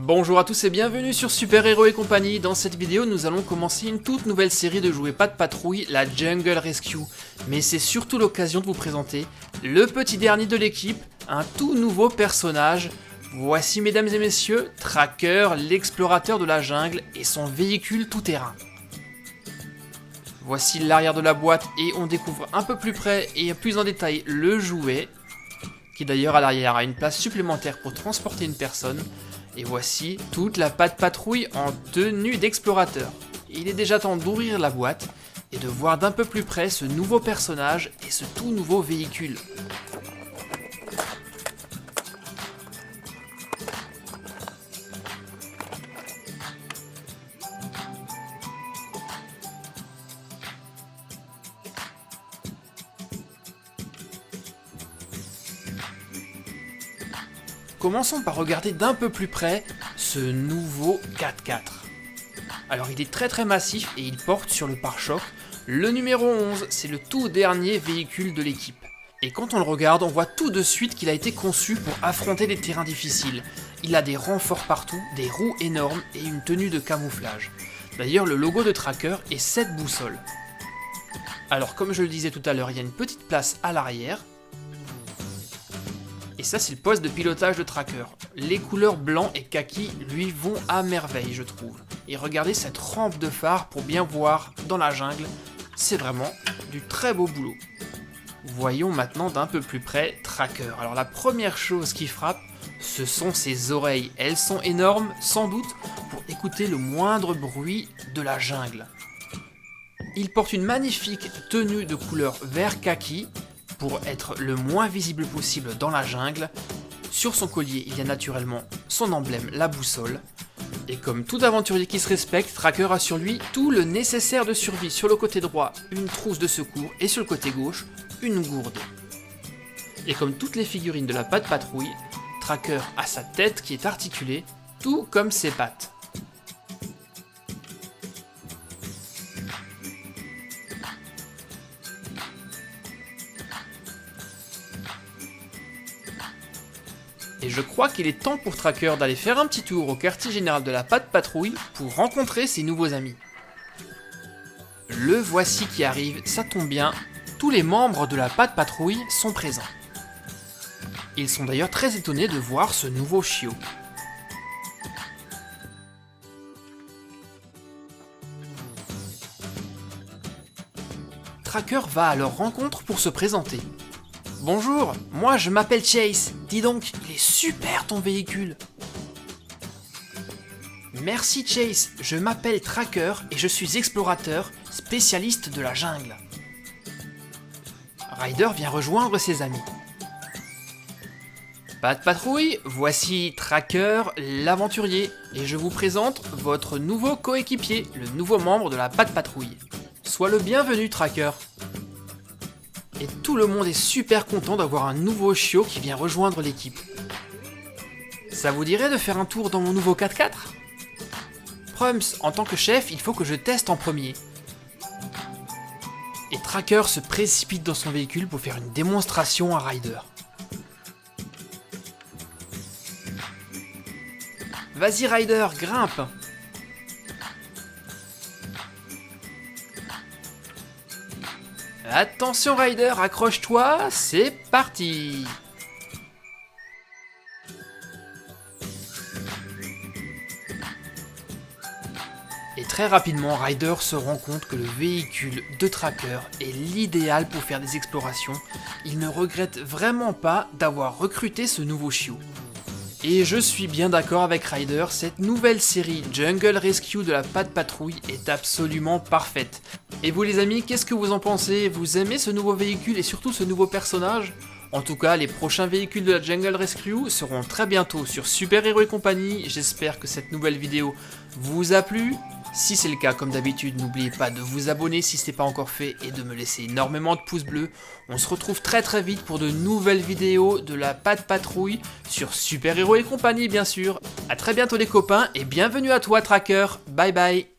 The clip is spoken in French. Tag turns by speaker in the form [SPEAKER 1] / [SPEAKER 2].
[SPEAKER 1] Bonjour à tous et bienvenue sur Super Héros et compagnie. Dans cette vidéo, nous allons commencer une toute nouvelle série de jouets pas de patrouille, la Jungle Rescue. Mais c'est surtout l'occasion de vous présenter le petit dernier de l'équipe, un tout nouveau personnage. Voici mesdames et messieurs, Tracker, l'explorateur de la jungle et son véhicule tout-terrain. Voici l'arrière de la boîte et on découvre un peu plus près et plus en détail le jouet, qui d'ailleurs à l'arrière a une place supplémentaire pour transporter une personne. Et voici toute la patte patrouille en tenue d'explorateur. Il est déjà temps d'ouvrir la boîte et de voir d'un peu plus près ce nouveau personnage et ce tout nouveau véhicule. Commençons par regarder d'un peu plus près ce nouveau 4x4. Alors il est très massif et il porte sur le pare-choc le numéro 11, c'est le tout dernier véhicule de l'équipe. Et quand on le regarde, on voit tout de suite qu'il a été conçu pour affronter des terrains difficiles. Il a des renforts partout, des roues énormes et une tenue de camouflage. D'ailleurs le logo de Tracker est cette boussole. Alors comme je le disais tout à l'heure, il y a une petite place à l'arrière. Et ça c'est le poste de pilotage de Tracker. Les couleurs blanc et kaki lui vont à merveille je trouve. Et regardez cette rampe de phare pour bien voir dans la jungle, c'est vraiment du très beau boulot. Voyons maintenant d'un peu plus près Tracker. Alors la première chose qui frappe, ce sont ses oreilles. Elles sont énormes sans doute pour écouter le moindre bruit de la jungle. Il porte une magnifique tenue de couleur vert kaki, pour être le moins visible possible dans la jungle. Sur son collier, il y a naturellement son emblème, la boussole. Et comme tout aventurier qui se respecte, Tracker a sur lui tout le nécessaire de survie. Sur le côté droit, une trousse de secours et sur le côté gauche, une gourde. Et comme toutes les figurines de la patte patrouille, Tracker a sa tête qui est articulée, tout comme ses pattes. Et je crois qu'il est temps pour Tracker d'aller faire un petit tour au quartier général de la patte patrouille pour rencontrer ses nouveaux amis. Le voici qui arrive, ça tombe bien, tous les membres de la patte patrouille sont présents. Ils sont d'ailleurs très étonnés de voir ce nouveau chiot. Tracker va à leur rencontre pour se présenter. Bonjour, moi je m'appelle Chase. Dis donc, il est super ton véhicule. Merci Chase, je m'appelle Tracker et je suis explorateur, spécialiste de la jungle. Ryder vient rejoindre ses amis. Pas de patrouille, voici Tracker, l'aventurier, et je vous présente votre nouveau coéquipier, le nouveau membre de la patte patrouille. Sois le bienvenu Tracker. Et tout le monde est super content d'avoir un nouveau chiot qui vient rejoindre l'équipe. Ça vous dirait de faire un tour dans mon nouveau 4x4 ? Prums, en tant que chef, il faut que je teste en premier. Et Tracker se précipite dans son véhicule pour faire une démonstration à Ryder. Vas-y Ryder, grimpe ! Attention Ryder, accroche-toi, c'est parti! Et très rapidement, Ryder se rend compte que le véhicule de Tracker est l'idéal pour faire des explorations. Il ne regrette vraiment pas d'avoir recruté ce nouveau chiot. Et je suis bien d'accord avec Ryder, cette nouvelle série Jungle Rescue de la patte patrouille est absolument parfaite. Et vous les amis, qu'est-ce que vous en pensez? Vous aimez ce nouveau véhicule et surtout ce nouveau personnage? En tout cas, les prochains véhicules de la Jungle Rescue seront très bientôt sur Super Héros et compagnie. J'espère que cette nouvelle vidéo vous a plu. Si c'est le cas, comme d'habitude, n'oubliez pas de vous abonner si ce n'est pas encore fait et de me laisser énormément de pouces bleus. On se retrouve très vite pour de nouvelles vidéos de la patte patrouille sur Super Héros et compagnie bien sûr. A très bientôt les copains et bienvenue à toi Tracker. Bye bye.